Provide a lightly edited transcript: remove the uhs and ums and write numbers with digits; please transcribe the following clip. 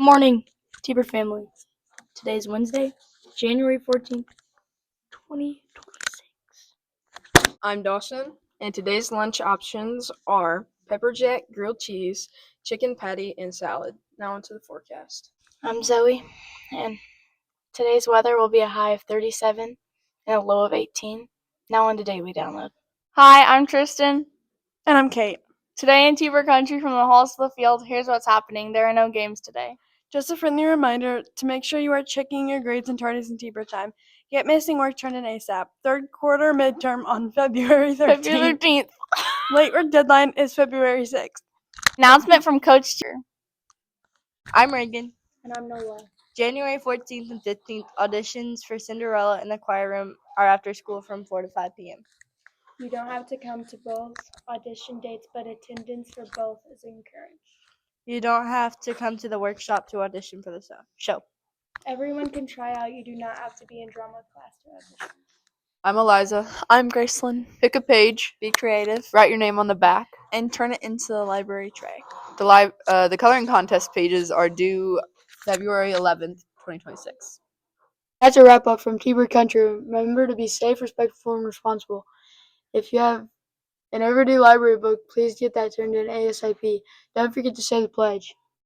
morning, Tiber family. Today's Wednesday, January 14th, 2026. I'm Dawson, and today's lunch options are pepper jack, grilled cheese, chicken patty, and salad. Now onto the forecast. I'm Zoe, and today's weather will be a high of 37 and a low of 18. Now on to Daily Download. Hi, I'm Tristan. And I'm Kate. Today in Tiber Country from the halls to the field, here's what's happening. There are no games today. Just a friendly reminder to make sure you are checking your grades and tardies in Tiber time. Get missing work turned in ASAP. Third quarter midterm on February 13th. February 13th. Late work deadline is February 6th. Announcement from Coach Tier. I'm Reagan. And I'm Nola. January 14th and 15th, auditions for Cinderella in the choir room are after school from 4 to 5 p.m. You don't have to come to both audition dates, but attendance for both is encouraged. You don't have to come to the workshop to audition for the show. Everyone can try out. You do not have to be in drama class to audition. I'm Eliza. I'm Gracelyn. Pick a page, Be creative write your name on the back. and turn it into the library tray. The coloring contest pages are due February 11th, 2026. That's a wrap up from Tiber Country. Remember to be safe, respectful, and responsible. If you have an overdue library book, please get that turned in ASAP. Don't forget to say the pledge.